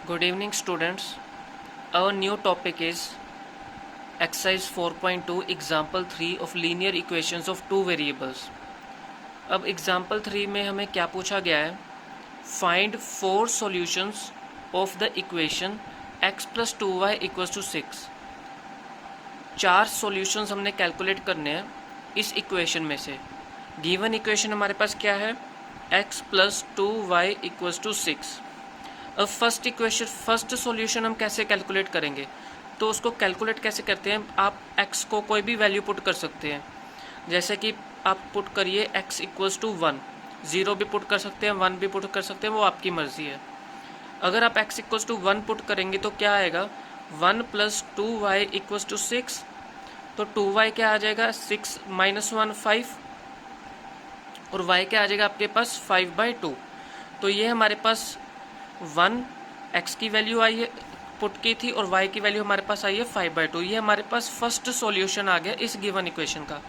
Good evening, students. Our new topic is exercise 4.2 example 3 of linear equations of two variables. अब example 3 में हमें क्या पूछा गया है? Find 4 solutions of the equation x plus 2y equals to 6. 4 solutions हमने calculate करने हैं इस इक्वेशन में से. गिवन इक्वेशन हमारे पास क्या है? x plus 2y equals to 6. अब फर्स्ट सॉल्यूशन हम कैसे कैलकुलेट करेंगे? तो उसको कैलकुलेट कैसे करते हैं? आप x को कोई भी वैल्यू पुट कर सकते हैं. जैसे कि आप पुट करिए x इक्वल्स टू 1. 0 भी पुट कर सकते हैं, 1 भी पुट कर सकते हैं, वो आपकी मर्ज़ी है. अगर आप x इक्वल्स टू 1 पुट करेंगे तो क्या आएगा? 1 प्लस 2y इक्वल्स टू 6. तो 2y क्या आ जाएगा? 6 माइनस 1 5. और y क्या आ जाएगा आपके पास? 5/2. तो ये हमारे पास 1 x की वैल्यू आई है पुट की थी और y की वैल्यू हमारे पास आई है 5/2. ये हमारे पास फर्स्ट सॉल्यूशन आ गया इस गिवन इक्वेशन का.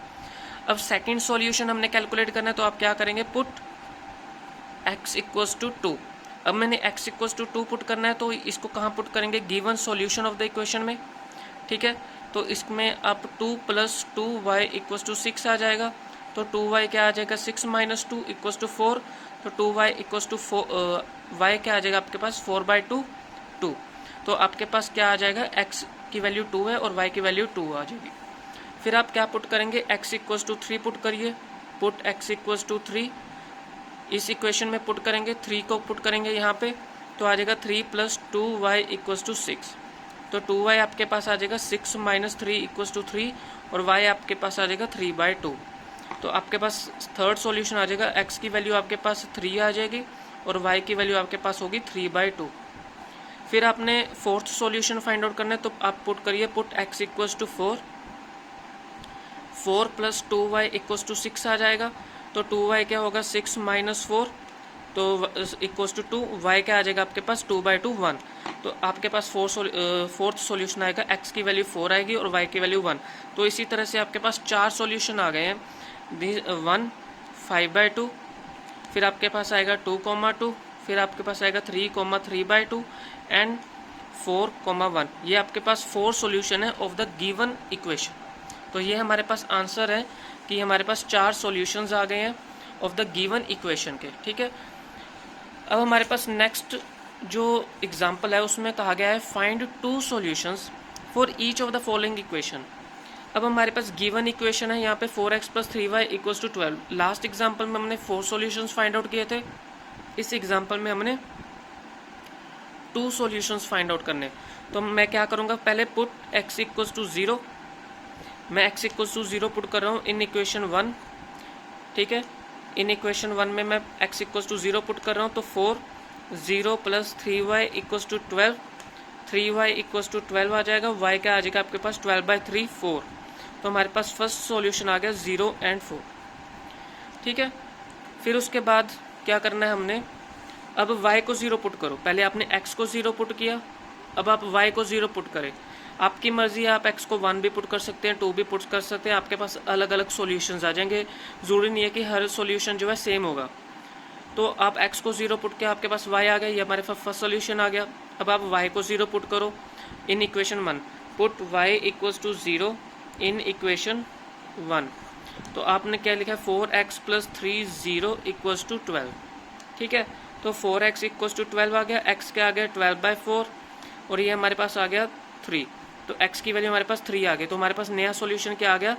अब सेकंड सॉल्यूशन हमने कैलकुलेट करना है तो आप क्या करेंगे? Put x equals to 2. अब मैंने x इक्वल्स टू 2 पुट करना है तो इसको कहाँ पुट करेंगे? Given solution of the equation में. ठीक है, तो इसमें अब 2 प्लस 2y इक्वल्स टू 6 आ जाएगा. तो 2y क्या आ जाएगा? 6 माइनस 2 इक्वल्स टू 4. तो 2y इक्वल्स टू y क्या आ जाएगा आपके पास? 4/2. 2. तो आपके पास क्या आ जाएगा? x की वैल्यू 2 है और y की वैल्यू 2 आ जाएगी. फिर आप क्या पुट करेंगे? x इक्वल्स टू 3 पुट करिए. पुट x इक्वल्स टू 3 इस इक्वेशन में पुट करेंगे. 3 को पुट करेंगे यहाँ पे तो आ जाएगा 3 प्लस 2y इक्वल्स टू 6. तो 2y आपके पास आ जाएगा 6 माइनस 3 इक्वल्स टू 3 और y आपके पास आ जाएगा 3/2. तो आपके पास थर्ड सॉल्यूशन आ जाएगा. x की वैल्यू आपके पास 3 आ जाएगी और y की वैल्यू आपके पास होगी 3/2. फिर आपने फोर्थ सॉल्यूशन फाइंड आउट करना है तो आप पुट करिए. Put x equals to 4. 4 plus 2y equals to 6 आ जाएगा. तो 2y क्या होगा? 6 माइनस 4 तो इक्वल्स टू 2. y क्या आ जाएगा आपके पास? 2/2 1. तो आपके पास फोर्थ सॉल्यूशन आएगा. x की वैल्यू 4 आएगी और y की वैल्यू 1. तो इसी तरह से आपके पास 4 सॉल्यूशन आ गए हैं. 1 5/2. फिर आपके पास आएगा 2,2. फिर आपके पास आएगा 3,3/2 एंड 4,1. ये आपके पास 4 सॉल्यूशन है ऑफ द गिवन इक्वेशन. तो ये हमारे पास आंसर है कि हमारे पास 4 सॉल्यूशंस आ गए हैं ऑफ द गिवन इक्वेशन के. ठीक है, अब हमारे पास नेक्स्ट जो एग्जांपल है उसमें कहा गया है find 2 solutions for each of the following equation. अब हमारे पास गिवन इक्वेशन है यहाँ पे 4x plus 3y equals to 12. Last example में हमने 4 सॉल्यूशंस फाइंड आउट किए थे. इस एग्जांपल में हमने 2 सॉल्यूशंस फाइंड आउट करने. तो मैं क्या करूँगा? पहले पुट x इक्वल्स टू 0. मैं x इक्वल्स टू 0 पुट कर रहा हूँ इन इक्वेशन 1. ठीक है, इन इक्वेशन 1 में मैं x इक्वल्स टू 0 पुट कर रहा हूँ. तो 0 plus 3y equals to 12. 3y equals to 12 आ जाएगा. y क्या आ जाएगा आपके पास? 12/3 4. तो हमारे पास फर्स्ट सॉल्यूशन आ गया 0 एंड 4. ठीक है, फिर उसके बाद क्या करना है हमने? अब y को 0 पुट करो. पहले आपने x को 0 पुट किया, अब आप y को 0 पुट करें. आपकी मर्जी है, आप x को 1 भी पुट कर सकते हैं, 2 भी पुट कर सकते हैं. आपके पास अलग अलग सॉल्यूशंस आ जाएंगे. ज़रूरी नहीं है कि हर सॉल्यूशन जो है सेम होगा. तो आप x को 0 पुट किया, आपके पास y आ गया. ये हमारे पास फर्स्ट सॉल्यूशन आ गया. अब आप y को 0 पुट करो in equation 1. Put y equals to 0 in equation 1. तो आपने क्या लिखा है? 4x plus 3 0 equals to 12. ठीक है, तो 4x इक्वल्स टू 12 आ गया. x क्या आ गया? 12/4 और ये हमारे पास आ गया 3. तो x की वैल्यू हमारे पास 3 आ गई. तो हमारे पास नया सॉल्यूशन क्या आ गया?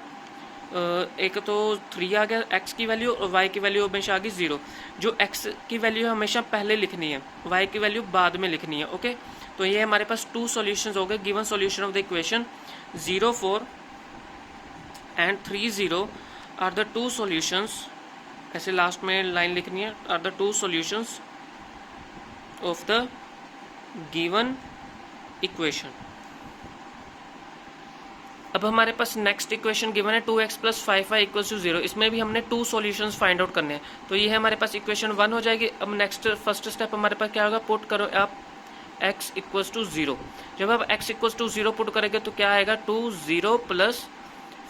एक तो 3 आ गया x की वैल्यू और y की वैल्यू हमेशा आ गई 0. जो x की वैल्यू हमेशा पहले लिखनी है, y की वैल्यू बाद में लिखनी है. ओके, तो ये हमारे पास 2 सॉल्यूशंस हो गए. Given solution of the equation 0 4 and 3 0 are the 2 solutions. ऐसे लास्ट में लाइन लिखनी है, are the 2 solutions of the given equation. अब हमारे पास नेक्स्ट इक्वेशन गिवन है 2x plus 5y equals to 0. इसमें भी हमने 2 सॉल्यूशंस फाइंड आउट करने हैं. तो ये है हमारे पास इक्वेशन 1 हो जाएगी. अब नेक्स्ट फर्स्ट स्टेप हमारे पास क्या होगा? पुट करो आप x इक्वल्स टू 0. जब आप x इक्वल्स टू 0 पुट करेंगे तो क्या आएगा? 2 0 प्लस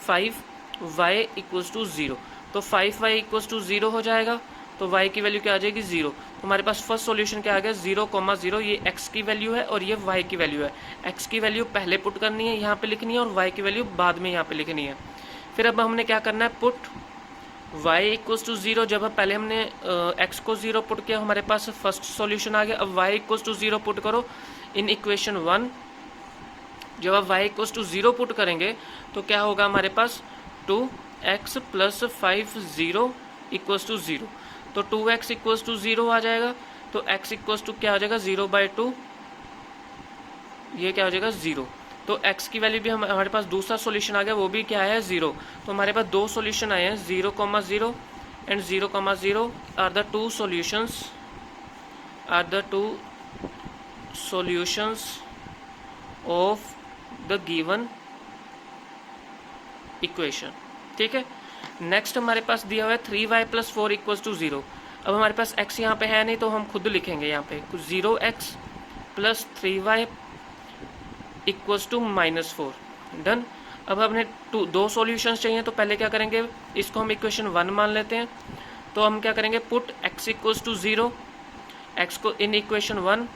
5y इक्वल्स टू 0. तो 5y इक्वल्स टू 0 हो जाएगा तो y की वैल्यू क्या आ जाएगी 0। तो हमारे पास फर्स्ट सॉल्यूशन क्या आ गया 0,0, ये x की वैल्यू है और ये y की वैल्यू है। x की वैल्यू पहले पुट करनी है, यहाँ पे लिखनी है, और y की वैल्यू बाद में यहाँ पे लिखनी है। फिर अब हमने क्या करना है, पुट y इक्वल्स टू 0। जब पहले हमने x को 0 पुट किया, हमारे पास फर्स्ट सॉल्यूशन आ गया। अब y इक्वल्स टू 0 पुट करो इन इक्वेशन 1। जब आप y इक्वल्स टू 0 पुट करेंगे तो क्या होगा हमारे पास 2x प्लस 5 0 इक्वल्स टू 0। तो 2x इक्वल्स टू 0 आ जाएगा। तो x इक्वल्स टू क्या हो जाएगा 0/2, ये क्या हो जाएगा 0। तो x की वैल्यू भी हमारे पास दूसरा सॉल्यूशन आ गया, वो भी क्या है 0। तो हमारे पास दो सॉल्यूशन आए हैं 0,0 and 0,0 are the two solutions of the given equation. ठीक है, नेक्स्ट हमारे पास दिया हुआ है 3y प्लस 4 इक्वल्स टू 0। अब हमारे पास x यहाँ पे है नहीं, तो हम खुद लिखेंगे यहाँ पे 0x plus 3y equals to -4। Done. अब हमने दो सॉल्यूशंस चाहिए, तो पहले क्या करेंगे, इसको हम इक्वेशन 1 मान लेते हैं। तो हम क्या करेंगे, put x equals to 0, x को इन इक्वेशन 1।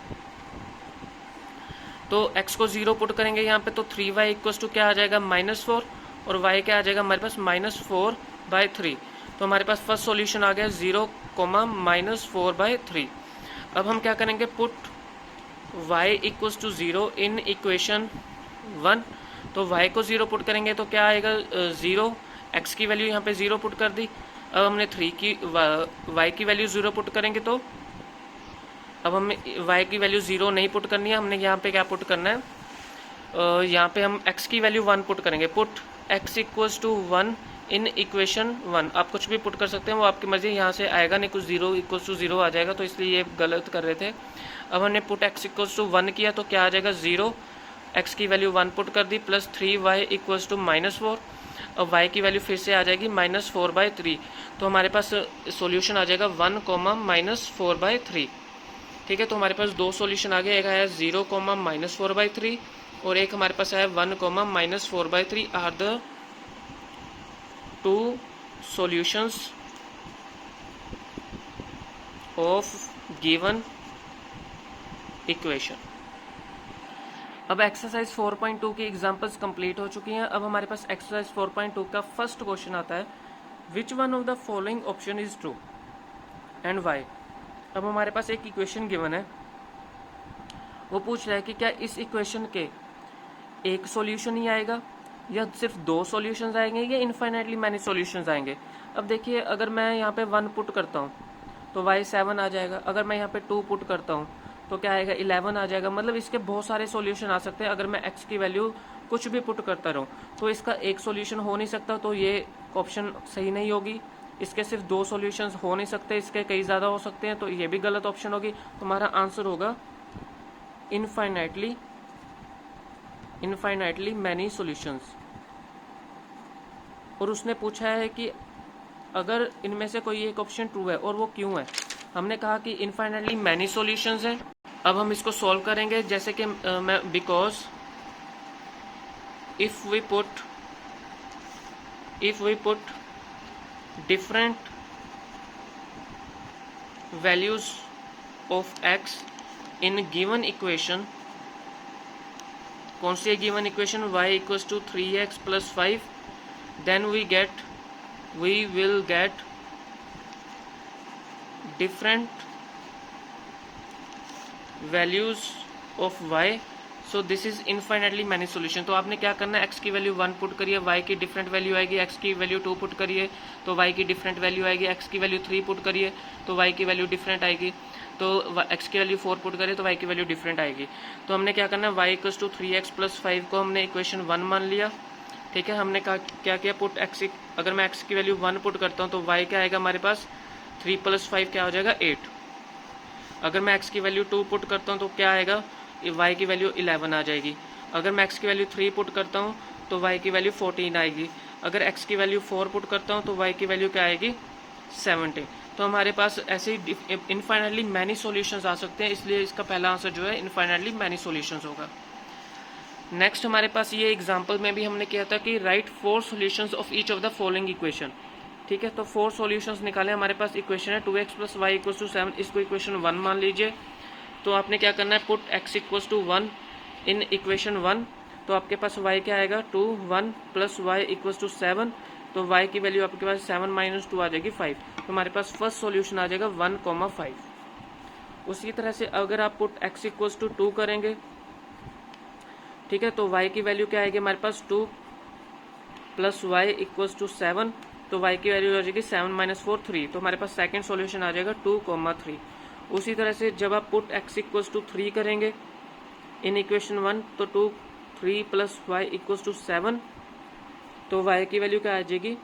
तो x को 0 पुट करेंगे यहाँ पे, तो 3y इक्वल्स टू क्या आ जाएगा -4, और y क्या आ जाएगा हमारे पास -4/3। तो हमारे पास फर्स्ट सॉल्यूशन आ गया 0, -4/3। अब हम क्या करेंगे, put y equals to 0 in equation 1। तो y को 0 पुट करेंगे तो क्या आएगा 0, x की वैल्यू यहाँ पे 0 पुट कर दी। अब हमने y की वैल्यू 0 पुट करेंगे, तो अब हमें y की वैल्यू 0 नहीं पुट करनी है, हमने यहाँ पे क्या पुट करना है, यहाँ पे हम x की वैल्यू 1 पुट करेंगे। Put x equals to 1 in equation 1। आप कुछ भी पुट कर सकते हैं, वो आपकी मर्जी, यहाँ से आएगा नहीं, कुछ 0 इक्वल्स टू 0 आ जाएगा, तो इसलिए ये गलत कर रहे थे। अब हमने पुट x इक्वल्स टू 1 किया, तो क्या आ जाएगा 0, x की वैल्यू 1 पुट कर दी, प्लस 3y इक्वल्स टू -4। अब y की वैल्यू फिर से आ जाएगी -4/3। तो हमारे पास सॉल्यूशन आ जाएगा 1, -4/3। ठीक है, तो हमारे पास दो सॉल्यूशन आ गए, एक आया 0, -4/3, और एक हमारे पास आया 1, -4/3 are the two solutions of given equation. अब एक्सरसाइज 4.2 की एग्जांपल्स कंप्लीट हो चुकी हैं। अब हमारे पास एक्सरसाइज 4.2 का फर्स्ट क्वेश्चन आता है, which one of the following option is true and why. अब हमारे पास एक इक्वेशन गिवन है, वो पूछ रहा है कि क्या इस इक्वेशन के एक सॉल्यूशन ही आएगा, या सिर्फ दो सॉल्यूशंस आएंगे, या इनफाइनाइटली मैनी सॉल्यूशंस आएंगे। अब देखिए, अगर मैं यहाँ पे 1 पुट करता हूँ तो y 7 आ जाएगा। अगर मैं यहाँ पे 2 पुट करता हूँ तो क्या आएगा 11 आ जाएगा। मतलब इसके बहुत सारे सॉल्यूशन आ सकते हैं। अगर मैं x की वैल्यू कुछ भी पुट करता रहूँ तो इसका एक सॉल्यूशन हो नहीं सकता, तो ये ऑप्शन सही नहीं होगी। इसके सिर्फ दो सॉल्यूशंस हो नहीं सकते, इसके कई ज़्यादा हो सकते हैं, तो ये भी गलत ऑप्शन होगी। तो हमारा आंसर होगा इनफाइनाइटली मैनी सॉल्यूशंस। और उसने पूछा है कि अगर इनमें से कोई एक ऑप्शन ट्रू है, और वो क्यों है। हमने कहा कि इनफाइनाइटली मैनी सॉल्यूशंस हैं। अब हम इसको सॉल्व करेंगे, जैसे कि मैं because if we put different values of x in given equation. कौन सी given equation, y equals to 3x plus 5, then we will get different values of y, so this is infinitely many solution। तो आपने क्या करना है, x की value 1 put करिए, y की डिफरेंट वैल्यू आएगी, x की वैल्यू 2 पुट करिए तो y की डिफरेंट वैल्यू आएगी, x की वैल्यू 3 पुट करिए तो y की वैल्यू डिफरेंट आएगी, तो x की वैल्यू 4 पुट करिए तो y की वैल्यू डिफरेंट आएगी। तो हमने क्या करना है, y equals to 3x plus 5 को हमने इक्वेशन 1 मान लिया। ठीक है, हमने कहा क्या किया, पुट x, अगर मैं x की वैल्यू 1 पुट करता हूँ तो y क्या आएगा हमारे पास 3 + 5 क्या हो जाएगा 8। अगर मैं x की वैल्यू 2 पुट करता हूँ तो क्या आएगा, y की वैल्यू 11 आ जाएगी। अगर मैं x की वैल्यू 3 पुट करता हूँ तो y की वैल्यू 14 आएगी। अगर x की वैल्यू 4 पुट करता हूँ तो y की वैल्यू क्या आएगी 17। तो हमारे पास ऐसे ही इनफाइनाइटली मैनी सॉल्यूशंस आ सकते हैं, इसलिए इसका पहला आंसर जो है इनफाइनाइटली मैनी सॉल्यूशंस होगा। नेक्स्ट हमारे पास ये एग्जांपल में भी हमने किया था कि right 4 solutions of each of the following equation. ठीक है, तो 4 सॉल्यूशंस निकाले हमारे पास। इक्वेशन है 2x plus y equals to 7, इसको इक्वेशन 1 मान लीजिए। तो आपने क्या करना है, put x equals to 1 in equation 1, तो आपके पास y क्या आएगा 2, 1 प्लस वाई इक्वल्स टू 7, तो y की वैल्यू आपके पास 7 माइनस 2 आ जाएगी 5, तो हमारे पास फर्स्ट सॉल्यूशन आ जाएगा 1,5। उसी तरह से अगर आप पुट x इक्वल्स टू 2 करेंगे, ठीक है, तो y की वैल्यू क्या आएगी हमारे पास 2 प्लस वाई इक्वल्स टू 7, तो y की वैल्यू आ जाएगी 7 माइनस 4 3, तो हमारे पास सेकंड सॉल्यूशन आ जाएगा 2,3। उसी तरह से जब आप पुट x इक्वल्स टू 3 करेंगे इन इक्वेशन 1, तो 2 3 प्लस वाई इक्वल्स टू 7, तो y की वैल्यू क्या आ जाएगी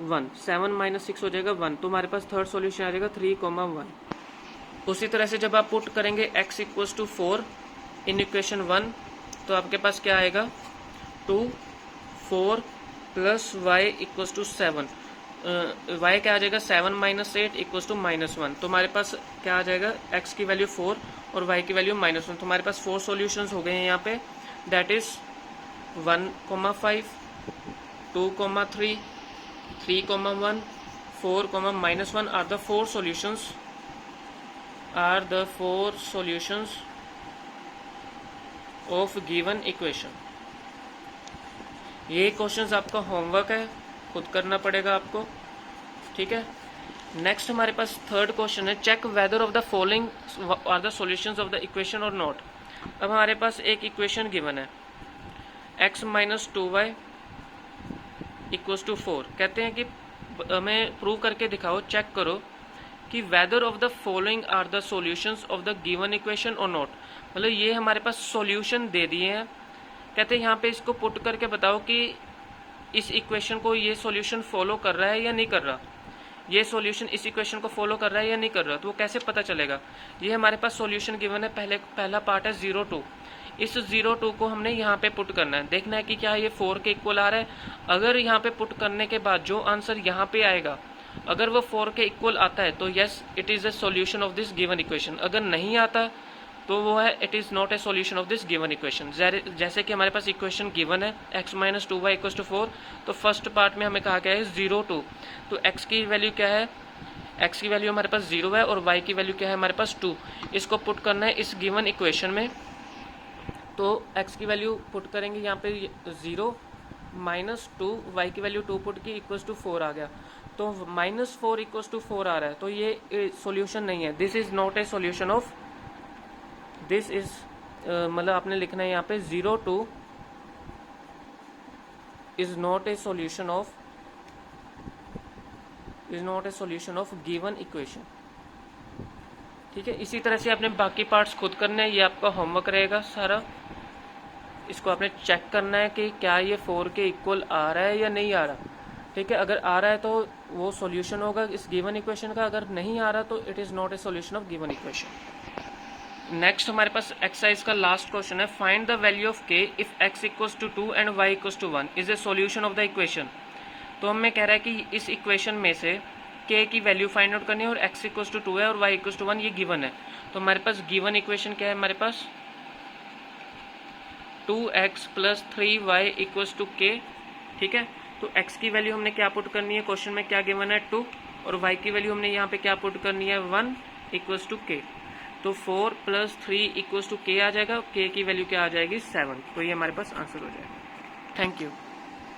1, 7 माइनस 6 हो जाएगा 1, तो हमारे पास थर्ड सॉल्यूशन आ जाएगा 3,1। उसी तरह से जब आप पुट करेंगे x equals to 4 in equation 1, तो आपके पास क्या आएगा 2 4 plus y equals to 7, y क्या आ जाएगा 7 माइनस 8 इक्वल्स टू -1, तो हमारे पास क्या आ जाएगा x की वैल्यू 4 और y की वैल्यू -1, तो हमारे पास 4 सॉल्यूशंस हो गए हैं यहाँ पे, that is 1,5 2,3 3,1 4, -1 are the 4 solutions of given equation. ये क्वेश्चंस आपका होमवर्क है, खुद करना पड़ेगा आपको, ठीक है। नेक्स्ट हमारे पास थर्ड क्वेश्चन है, check whether of the following are the solutions of the equation और नॉट। अब हमारे पास एक इक्वेशन गिवन है x minus 2y equals to 4, कहते हैं कि हमें प्रूव करके दिखाओ, चेक करो कि whether of the following are the solutions of the given equation और नॉट। मतलब ये हमारे पास सॉल्यूशन दे दिए हैं, कहते हैं यहाँ पे इसको पुट करके बताओ कि इस इक्वेशन को ये सॉल्यूशन फॉलो कर रहा है या नहीं कर रहा, ये सॉल्यूशन इस इक्वेशन को फॉलो कर रहा है या नहीं कर रहा, तो वो कैसे पता चलेगा। ये हमारे पास सॉल्यूशन गिवन है, पहला पार्ट है 0 2, इस 0 2 को हमने यहाँ पे पुट करना है, देखना है कि क्या ये 4 के इक्वल आ रहा है। अगर यहाँ पे पुट करने के बाद जो आंसर यहाँ पे आएगा, अगर वो 4 के इक्वल आता है तो yes it is a solution of this given equation, अगर नहीं आता तो वो है it is not a solution of this given equation. जैसे कि हमारे पास इक्वेशन गिवन है x minus 2y equals to 4, तो फर्स्ट पार्ट में हमें कहा गया है 0 2, तो x की वैल्यू क्या है, x की वैल्यू हमारे पास 0 है और y की वैल्यू क्या है हमारे पास 2, इसको पुट करना है इस गिवन इक्वेशन में। तो x की वैल्यू पुट करेंगे यहाँ पे 0 माइनस 2, वाई की वैल्यू 2 पुट की इक्वल्स टू 4 आ गया, तो -4 इक्वल्स टू 4 आ रहा है, तो ये सॉल्यूशन नहीं है, this is not a solution of, this is मतलब आपने लिखना है यहाँ पे 0 2 is not a solution of given equation, ठीक है। इसी तरह से आपने बाकी पार्ट्स खुद करने हैं, ये आपका होमवर्क रहेगा सारा, इसको आपने चेक करना है कि क्या ये 4 के इक्वल आ रहा है या नहीं आ रहा, ठीक है। अगर आ रहा है तो वो सॉल्यूशन होगा इस गिवन इक्वेशन का, अगर नहीं आ रहा तो it is not a solution of given equation. Next हमारे पास एक्सरसाइज का लास्ट क्वेश्चन है, find the value of k if x equals to 2 and y equals to 1 is a solution of the equation. तो हमें कह रहा है कि इस इक्वेशन में से k की वैल्यू फाइंड आउट करनी है और x इक्वल्स टू 2 है और y इक्वल्स टू 1 ये गिवन है। तो हमारे पास गिवन इक्वेशन क्या है, हमारे पास 2x plus 3y equals to k, ठीक है। तो x की वैल्यू हमने क्या पुट करनी है, क्वेश्चन में क्या गिवन है 2, और y की वैल्यू हमने यहाँ पे क्या पुट करनी है 1 इक्वल्स टू k, तो 4 प्लस 3 इक्वल्स टू k आ जाएगा, k की वैल्यू क्या आ जाएगी 7, तो ये हमारे पास आंसर हो जाएगा। Thank you.